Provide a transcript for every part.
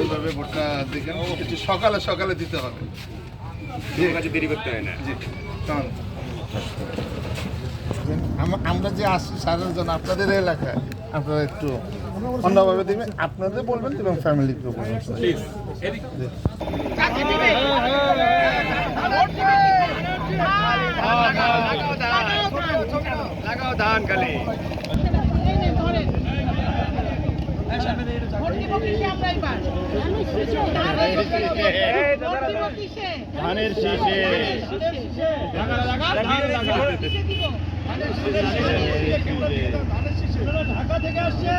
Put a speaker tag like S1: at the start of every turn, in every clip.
S1: এইভাবে ভোটটা দেখেন, একটু সকালে সকালে দিতে হবে, দেরি করতে হয় না। জি, কারণ আমরা যে আসছি সাধারণ আপনাদের এলাকায়, আপনারা একটু অন্যভাবে দেখবেন, আপনাদের বলবেন এবং ফ্যামিলিকেও বলবেন প্লিজ। লাগাও ধান গালে। ধানের শীষে ঢাকা থেকে আসছে,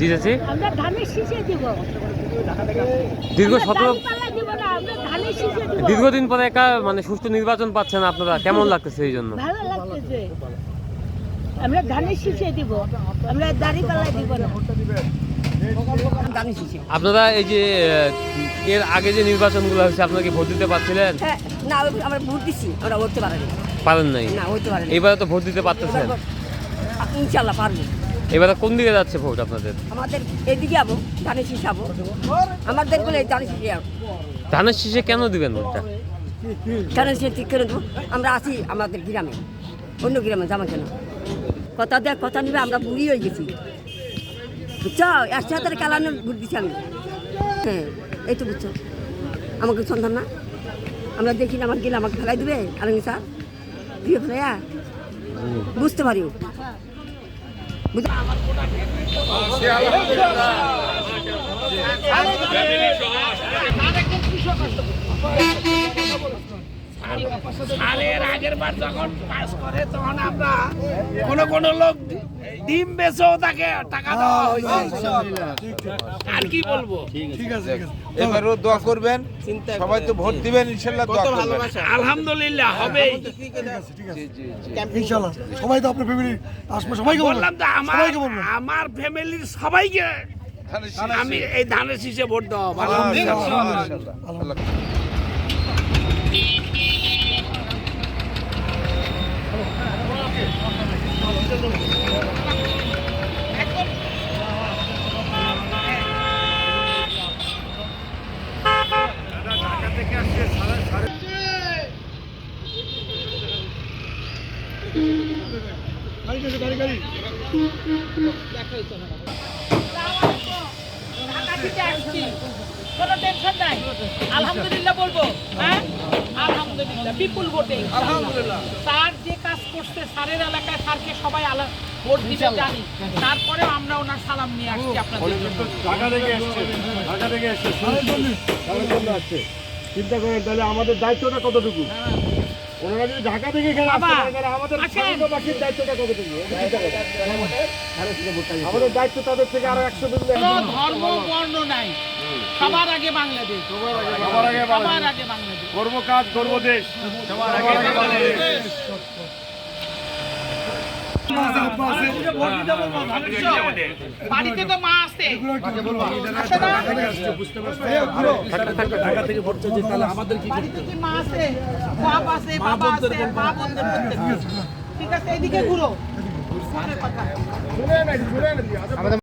S2: জি চাচি,
S3: আমরা ধানের শীষে দিব।
S2: দীর্ঘদিন পরে একটা মানে সুষ্ঠু নির্বাচন পাচ্ছেন আপনারা, কেমন লাগতেছে এই জন্য?
S3: ভালো লাগতেছে, আমরা ধানের শীষে দিব, আমরা দাঁড়িপাল্লা দিব না।
S2: আপনারা এই যে এর আগে যে নির্বাচনগুলো হয়েছে, আপনারা কি ভোট দিতে পারছিলেন?
S3: না, আমরা ভোট দিছি, আমরা করতে পারিনি।
S2: পারেন নাই?
S3: না, হইতে পারেনি।
S2: এবারে তো ভোট দিতে পারতেছেন?
S3: ইনশাল্লাহ পারবো।
S2: এবারে কোন দিকে যাচ্ছে ভোট আপনাদের?
S3: আমাদের এদিকে যাবো, ধানের শীষ যাবো, আমাদের বলে ধানের শীষে যাবো।
S2: ধানের শীষে কেন দিবেন ভোটটা?
S3: ধানের শীষ ঠিক করে দেবো। আমরা আছি আমাদের গ্রামে, অন্য গ্রামে যাবো কেন? কথা দেয়, কথা নেবে, আমরা বুড়ি হয়ে গেছি, বুঝছো? 100 কালানোর ভোট দিচ্ছি আমি। হ্যাঁ, এই তো বুঝছো, আমাকে সন্ধান না, আমরা দেখি না, আমার গেলে আমাকে ফেলাই দেবে আলমি স্যার, দিয়ে ফেলাইয়া বুঝতে পারিও।
S4: আগের বার যখন পাস করে তখন আমরা কোন লোক ডিম বেচেও তাকে টাকা দেওয়া হয়েছে। আর কি বলবো?
S1: ঠিক আছে, এবারও দোয়া করবেন, সবাই তো ভোট দিবেন ইনশাআল্লাহ। দোয়া করবেন,
S4: আলহামদুলিল্লাহ হবে
S5: ইনশাআল্লাহ। সবাই তো আপনার ফ্যামিলির আশপাশ সবাইকে
S4: বললাম তো, আমার ফ্যামিলির সবাইকে আমি এই ধানের শীষে ভোট দেওয়া।
S1: আলহামদুলিল্লাহ।
S6: কোনো টেনশন নাই, আলহামদুলিল্লাহ বলবো। হ্যাঁ, আলহামদুলিল্লাহ, বিপুল ভোটে আলহামদুলিল্লাহ। স্যার যে কাজ করছে, স্যারের এলাকায় স্যারকে সবাই ভোট দিতে জানি, তারপরেও আমরা ওনার সালাম নিয়ে আসছি আপনাদের জন্য।
S5: ঢাকা থেকে আসছে চিন্তা করেন, তাহলে আমাদের দায়িত্বটা কতটুকু? ওনারা যদি ঢাকা থেকে এখানে আসতে পারে, তাহলে আমাদের বাকির দায়িত্বটা কতটুকু? আমাদের দায়িত্ব তাদের থেকে আরো 100 দিন।
S6: কোনো ধর্ম বর্ণ নাই, সবার আগে বাংলাদেশ, সবার আগে বাংলাদেশ।
S5: করবো কাজ, করবো দেশ, সবার আগে বাংলাদেশ।
S6: বাড়িতে তো মা আছে,
S5: ঢাকা থেকে ভোট চাইছে, তাহলে আমাদের কি
S6: বাড়িতে কি মা আছে, বাপ আছে, বাবা আছে, মা বোনদের প্রত্যেক। ঠিক আছে, এদিকে ঘুরো।